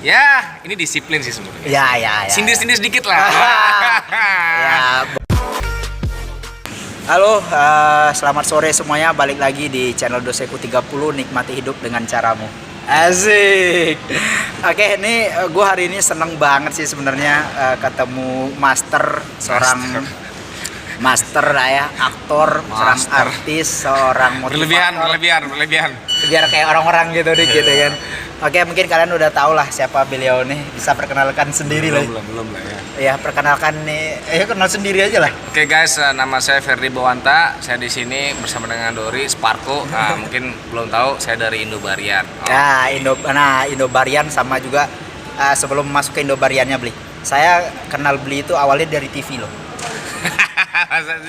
Ya, ini disiplin sih sebenarnya. Ya. Sindir-sindir sedikit lah. Ya. Halo, selamat sore semuanya. Balik lagi di channel Doseku 30, nikmati hidup dengan caramu. Asik. Oke, ini gue hari ini seneng banget sih sebenarnya ketemu seorang master lah ya, aktor, seorang artis, seorang motivator. Berlebihan. Biar kayak orang-orang gitu dikit ya kan. Oke, mungkin kalian udah tahu lah siapa beliau nih. Bisa perkenalkan sendiri lah. Belum lah ya. Ya, perkenalkan nih. Kenal sendiri aja lah. Oke guys, nama saya Ferdi Bawanta. Saya di sini bersama dengan Dori Sparko. Nah, mungkin belum tahu saya dari Indobarian. Ya, Indobarian sama juga sebelum masuk ke Indobariannya beli. Saya kenal beli itu awalnya dari TV loh.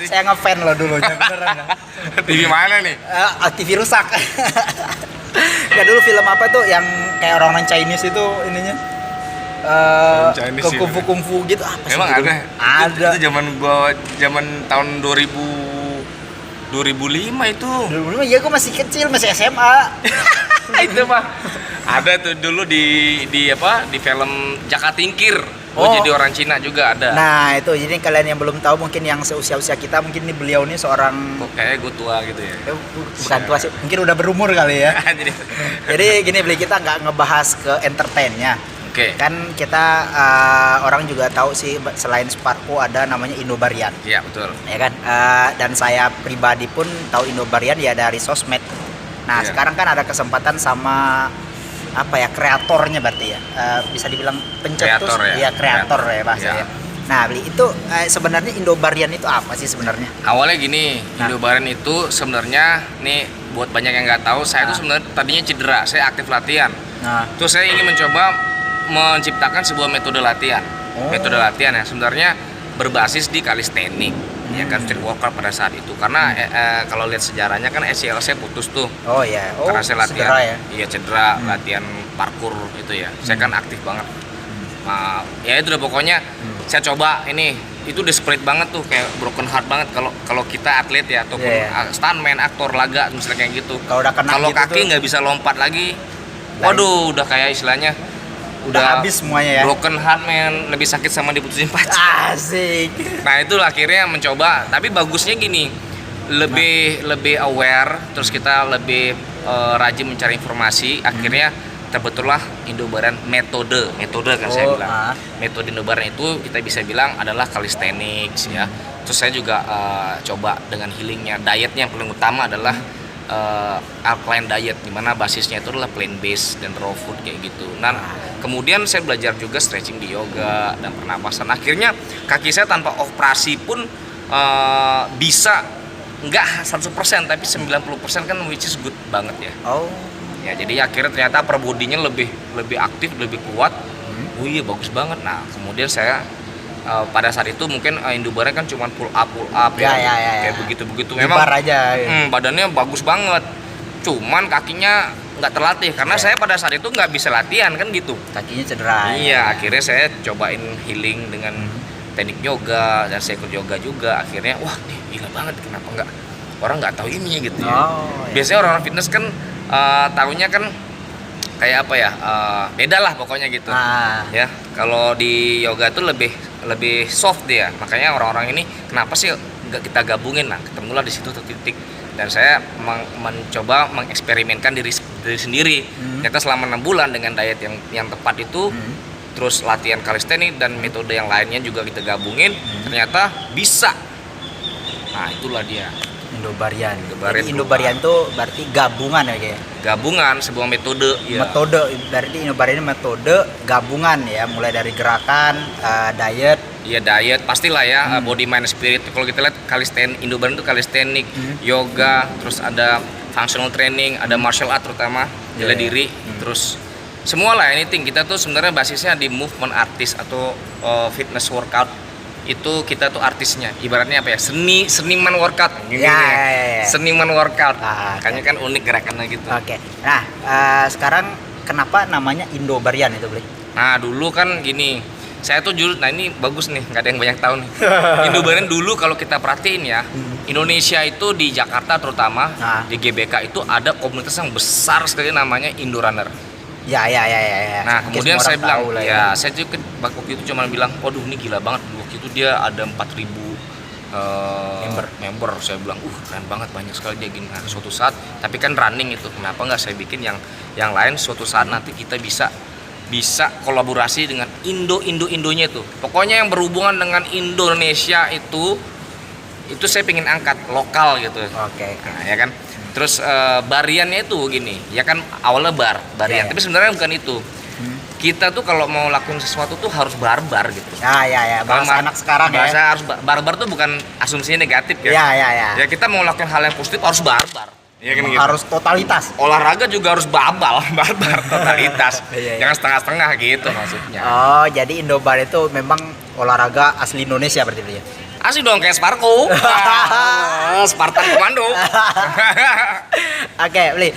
Saya ngefan loh dulunya, beneran ya. TV mana nih? TV rusak. Ya dulu film apa tuh yang kayak orang-orang Chinese itu ininya kungfu gitu apa sih? Emang gitu? Ada. Itu zaman tahun 2005 itu. 2005 ya, gue masih kecil, masih SMA. Itu mah ada tuh dulu di film Jaka Tingkir. Jadi orang Cina juga ada. Nah itu, jadi kalian yang belum tahu, mungkin yang seusia kita, mungkin ini beliau ini seorang, kok kayak gue tua gitu ya. Bukan tua sih, mungkin udah berumur kali ya. Jadi gini beli, kita nggak ngebahas ke entertainnya. Oke. Kan kita orang juga tahu sih, selain Sparko ada namanya Indobarian. Iya betul. Ya kan, dan saya pribadi pun tahu Indobarian ya dari sosmed. Nah sekarang kan ada kesempatan sama kreatornya berarti ya, bisa dibilang pencetus kreator ya bahasanya. Nah beli itu sebenarnya Indobarian itu apa sih sebenarnya? Awalnya gini, Indobarian itu sebenarnya nih buat banyak yang nggak tahu, saya itu sebenarnya tadinya cedera, saya aktif latihan. Terus saya ingin mencoba menciptakan sebuah metode latihan. Metode latihan ya sebenarnya berbasis di calisthenics. Ya kan, street workout pada saat itu, karena kalau lihat sejarahnya kan ACL saya putus tuh. Karena saya latihan cedera ya? Iya cedera, latihan parkour itu ya. Saya kan aktif banget. Ya itu udah pokoknya saya coba ini, itu udah split banget tuh, kayak broken heart banget kalau kita atlet ya, ataupun stuntman, aktor laga misalnya kayak gitu. Kalau kaki nggak bisa lompat lagi, waduh udah kayak istilahnya udah habis semuanya ya. Broken heart man, lebih sakit sama diputusin pacar. Asik. Nah itu akhirnya mencoba, tapi bagusnya gini, lebih aware, terus kita lebih rajin mencari informasi. Akhirnya terbentuklah Indobarian metode kan saya bilang. Metode Indobarian itu kita bisa bilang adalah calisthenics ya. Terus saya juga coba dengan healingnya, dietnya yang paling utama adalah alkaline diet, dimana basisnya itu adalah plant based dan raw food kayak gitu. Nah kemudian saya belajar juga stretching di yoga dan pernapasan. Akhirnya kaki saya tanpa operasi pun bisa, nggak 100% tapi 90% kan, which is good banget ya. Ya jadi akhirnya ternyata upper body-nya lebih aktif, lebih kuat. Iya bagus banget. Nah kemudian saya pada saat itu mungkin Indobarian kan cuma pull up kayak begitu memang aja, badannya bagus banget, cuman kakinya nggak terlatih karena saya pada saat itu nggak bisa latihan kan gitu, kakinya cedera. Akhirnya saya cobain healing dengan teknik yoga dan saya ikut yoga juga. Akhirnya wah nih gila banget, kenapa nggak orang nggak tahu ini gitu ya. Biasanya orang fitness kan tahunya kan kayak apa ya, beda lah pokoknya gitu. Ya kalau di yoga tuh lebih soft dia, makanya orang-orang ini kenapa sih nggak kita gabungin. Nah ketemulah di situ titik, dan saya mencoba mengeksperimenkan diri sendiri. Ternyata selama 6 bulan dengan diet yang tepat itu, terus latihan calisthenics dan metode yang lainnya juga kita gabungin, ternyata bisa. Nah itulah dia Indobarian. Jadi Indobarian tuh berarti gabungan ya kayak. Gabungan sebuah metode. Metode, berarti Indobarian metode gabungan ya, mulai dari gerakan, diet. Iya diet pastilah ya, body mind spirit. Kalau kita lihat Indobarian itu calisthenics, yoga, terus ada functional training, ada martial art terutama bela diri, terus semua lah anything. Kita tuh sebenarnya basisnya di movement artist atau fitness workout. Itu kita tuh artisnya, ibaratnya apa ya, seniman workout seniman workout. Makanya kan unik gerakannya gitu. Nah sekarang kenapa namanya Indobarian itu beli? Nah dulu kan gini, saya tuh nah ini bagus nih, nggak ada yang banyak tahu nih. Indobarian dulu kalau kita perhatiin ya, Indonesia itu di Jakarta terutama di GBK itu ada komunitas yang besar sekali namanya Indorunner. Ya, ya, ya, ya, ya. Nah, Mungkin kemudian semua saya orang bilang, tahu lah ya saya juga waktu itu cuma bilang, waduh ini gila banget. Waktu itu dia ada 4.000 member. Saya bilang, keren banget, banyak sekali dia gini. Nah, suatu saat, tapi kan running itu, kenapa nggak saya bikin yang lain? Suatu saat nanti kita bisa kolaborasi dengan Indonya itu. Pokoknya yang berhubungan dengan Indonesia itu saya pengen angkat lokal gitu. Oke. Nah, ya kan. Terus bariannya itu gini, ya kan awalnya barian, Ya. tapi sebenarnya bukan itu. Kita tuh kalau mau lakuin sesuatu tuh harus barbar gitu. Ya, ya, ya. Bahasa anak sekarang bahasa ya. harus barbar tuh bukan asumsinya negatif ya. Ya, ya, ya. Ya kita mau lakukan hal yang positif harus barbar. Ya kan gitu. Harus totalitas. Olahraga juga harus barbar totalitas. Iya, iya. Jangan setengah-setengah gitu maksudnya. Oh, jadi Indobar itu memang olahraga asli Indonesia berarti ya? Asli dong kayak Sparko. Spartan Komando. Oke, Bli.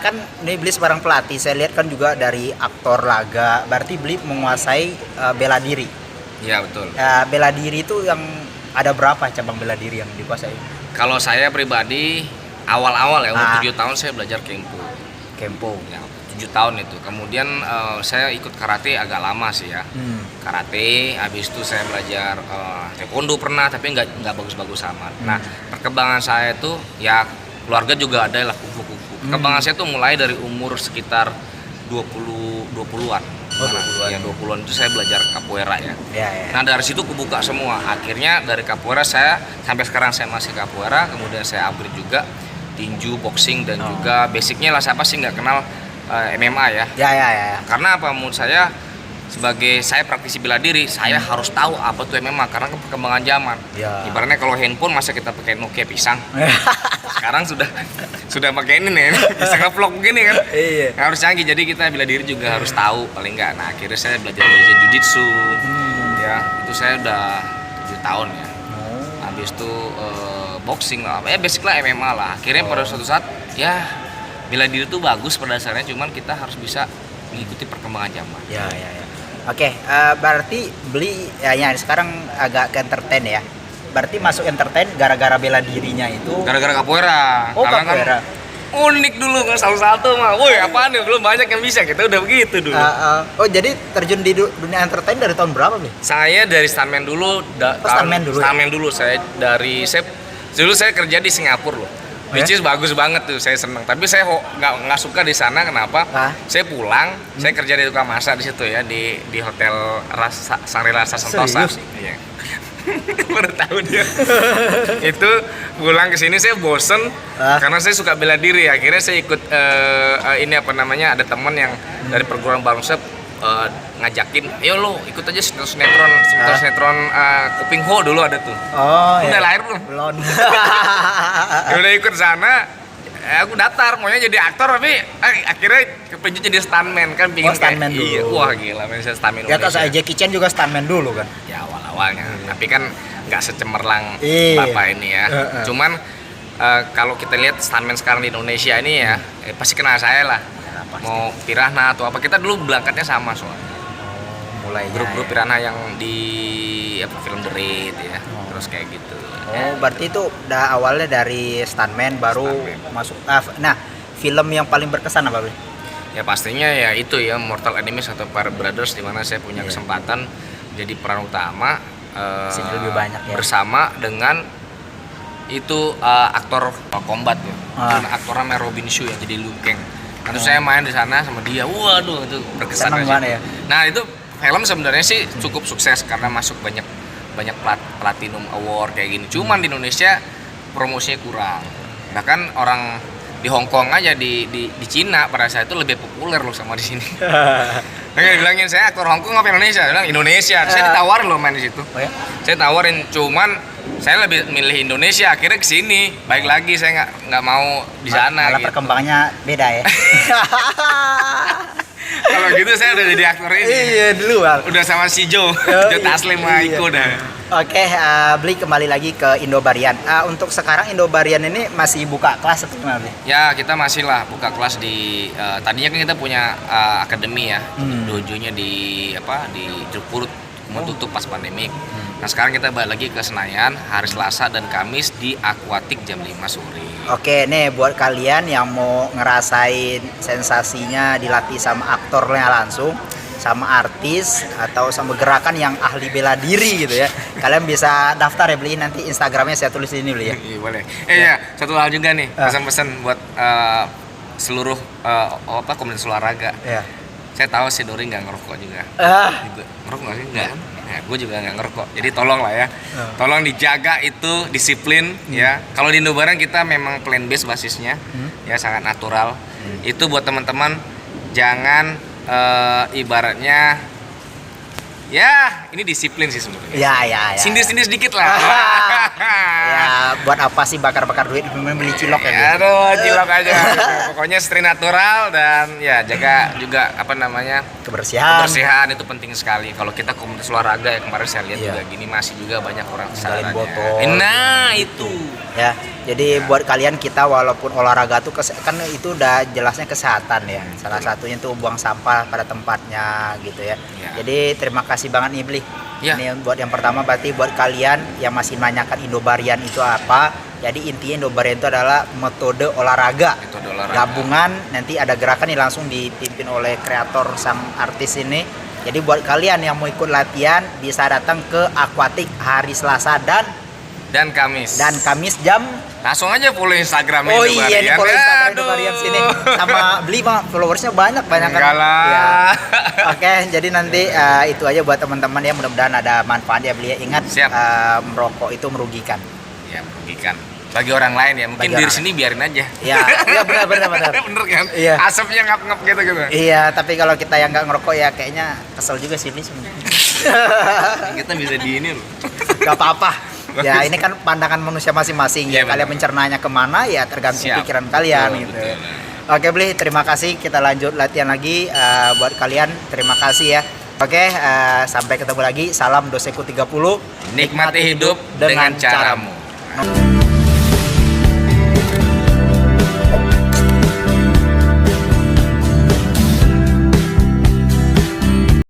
Kan ini Bli seorang pelatih. Saya lihat kan juga dari aktor laga. Berarti Bli menguasai bela diri. Iya betul. Bela diri itu yang ada berapa cabang bela diri yang dikuasai? Kalau saya pribadi awal-awal ya umur 7 Ah. tahun saya belajar kempo. Kempo. Ya, 7 tahun itu. Kemudian saya ikut karate agak lama sih ya. Karate, habis itu saya belajar taekwondo pernah, tapi nggak bagus-bagus amat. Nah, perkembangan saya itu ya keluarga juga ada lah kungfu. Perkembangan saya tuh mulai dari umur sekitar 20-an. Oh, 20-an. Ya 20-an itu saya belajar capoeira ya. Ya, ya. Nah, dari situ kebuka semua. Akhirnya dari capoeira saya sampai sekarang saya masih capoeira, kemudian saya upgrade juga tinju, boxing dan juga basicnya lah siapa sih nggak kenal MMA ya. Ya, ya, ya. Karena apa menurut saya sebagai saya praktisi bela diri, saya harus tahu apa tuh MMA karena perkembangan zaman. Ya. Ibaratnya kalau handphone masa kita pakai Nokia pisang. Sekarang sudah pakai ini nih, bisa nge-vlog begini kan. Iya. Harus canggih, jadi kita bela diri juga harus tahu paling nggak. Nah, akhirnya saya belajar jiu-jitsu. Ya, itu saya udah 7 tahun ya. Habis itu boxing lah, ya basic lah MMA lah. Akhirnya pada suatu saat ya bela diri itu bagus pada dasarnya, cuman kita harus bisa mengikuti perkembangan zaman. Ya, ya, ya. Oke, berarti Bli ya sekarang agak ke entertain ya. Berarti masuk entertain gara-gara bela dirinya itu. Gara-gara capoeira. Oh, Karena capoeira. kan unik dulu kan satu-satu mah. Woi, apaan nih? Belum banyak yang bisa. Kita udah begitu dulu. Oh, jadi terjun di dunia entertain dari tahun berapa, Bli? Saya dari stuntman dulu. Stuntman dulu ya? Stuntman dulu. Dulu saya kerja di Singapura loh. Which is bagus banget tuh, saya seneng. Tapi saya nggak suka di sana, kenapa? Saya pulang, saya kerja di tukang masak di situ ya, di hotel Sangri-Rasa Sentosa. Serius? Iya. Baru tahu dia. Itu pulang ke sini saya bosen karena saya suka bela diri. Akhirnya saya ikut ini apa namanya? Ada teman yang dari perguruan barongsai ngajakin, ayo lo ikut aja sinetron Kuping Ho dulu ada tuh. Oh, Udah lahir belum? Belum. Ya udah ikut sana, aku daftar maunya jadi aktor tapi akhirnya kepincut jadi stuntman kan pingin stuntman dulu. iya, wah gila main saya stuntman Ya, Indonesia. saya Jackie Chan juga stuntman dulu kan. Ya awal-awalnya, tapi kan nggak secemerlang Iya. bapak ini ya. Cuman kalau kita lihat stuntman sekarang di Indonesia ini ya, pasti kenal saya lah. Mau Piranha atau apa, kita dulu berangkatnya sama soalnya. Mulai Grup-grup Piranha yang di film The Raid ya, terus kayak gitu. Oh, berarti itu udah awalnya dari stuntman baru Stuntman. masuk. Nah, film yang paling berkesan apa, Bli? Ya pastinya ya itu ya Mortal Enemies atau Para Brothers, di mana saya punya Iya. kesempatan jadi peran utama Sini lebih banyak ya. bersama dengan itu aktor combat ya. Dan aktornya namanya Robin Shou yang jadi Liu Kang. Nanti saya main di sana sama dia. Waduh, itu berkesan Seneng sih. banget ya. Nah, itu film sebenarnya sih cukup sukses karena masuk banyak platinum award kayak gini. Cuman di Indonesia promosinya kurang. Bahkan orang di Hong Kong aja di Cina pada saat itu lebih populer loh sama di sini. Nah, bilangin saya aktor Hong Kong apa Indonesia? Bilang Indonesia. Saya ditawarin loh main di situ. Oh ya? Saya tawarin, cuman saya lebih milih Indonesia. Akhirnya kesini. Baik lagi saya nggak mau di sana. Malah Gitu. perkembangannya beda ya. Kalau gitu saya udah jadi aktor ini. Iya, dulu Bal. Udah sama si Joe Taslim sama Iya. Iko dah. Oke, Bli kembali lagi ke Indobarian. Untuk sekarang Indobarian ini masih buka kelas atau gimana, Bli? Ya kita masih lah buka kelas di tadinya kan kita punya akademi ya, dojonya di Jeruk Purut, mau tutup pas pandemik. Nah sekarang kita balik lagi ke Senayan hari Selasa dan Kamis di Aquatic jam 5 sore. Oke, nih buat kalian yang mau ngerasain sensasinya dilatih sama aktornya langsung, sama artis atau sama gerakan yang ahli bela diri gitu ya, kalian bisa daftar ya, beli nanti Instagramnya saya tulis di sini beli ya. Iya boleh. Ya, satu hal juga nih, pesan-pesan buat seluruh komunitas olahraga. Ya. Saya tahu si Dori nggak ngerokok juga. Ngerokok nggak sih? Nggak. Nah, gue juga nggak ngerokok. Jadi tolong lah ya. Tolong dijaga itu disiplin ya. Kalau di Indobaran kita memang plant based basisnya, ya sangat natural. Itu buat teman-teman jangan ibaratnya ya ini disiplin sih sebenarnya. Ya. Sindir-sindir sedikit lah. Ya, buat apa sih bakar-bakar duit beli cilok ya? Ya, aduh, cilok aja. Pokoknya stay natural dan ya jaga juga kebersihan itu penting sekali. Kalau kita komunitas olahraga ya kemarin saya lihat juga gini masih juga banyak orang Ninggalin botol. Nah, itu. Ya, jadi buat kalian kita walaupun olahraga tuh kan itu udah jelasnya kesehatan ya. Salah satunya tuh buang sampah pada tempatnya gitu ya. Jadi terima kasih banget nih Bli. Ini buat yang pertama berarti buat kalian yang masih nanyakan Indobarian itu apa. Jadi intinya Indobarian itu adalah metode olahraga. Gabungan nanti ada gerakan yang langsung dipimpin oleh kreator sang artis ini. Jadi buat kalian yang mau ikut latihan bisa datang ke Aquatic hari Selasa dan Kamis jam langsung aja follow Instagramnya Indobarian. Iya, nih follow Instagram Indobarian sini sama beli followersnya banyak kan. Ya. Oke, jadi nanti itu aja buat teman-teman ya, mudah-mudahan ada manfaat ya beli. Ingat merokok itu merugikan. Ya, merugikan. Bagi orang lain ya, mungkin di sini biarin aja. Iya, benar. Bener kan? Iya. Asapnya ngap-ngap gitu. Iya, tapi kalau kita yang nggak ngerokok ya kayaknya kesel juga sih ini sebenarnya. Kita bisa di ini loh. Gak apa-apa. Ya ini kan pandangan manusia masing-masing ya. Kalian mencernanya kemana ya tergantung pikiran kalian gitu. Oke Bli, terima kasih. Kita lanjut latihan lagi. Buat kalian terima kasih ya. Oke, sampai ketemu lagi. Salam Doseku 30. Nikmati hidup dengan caramu.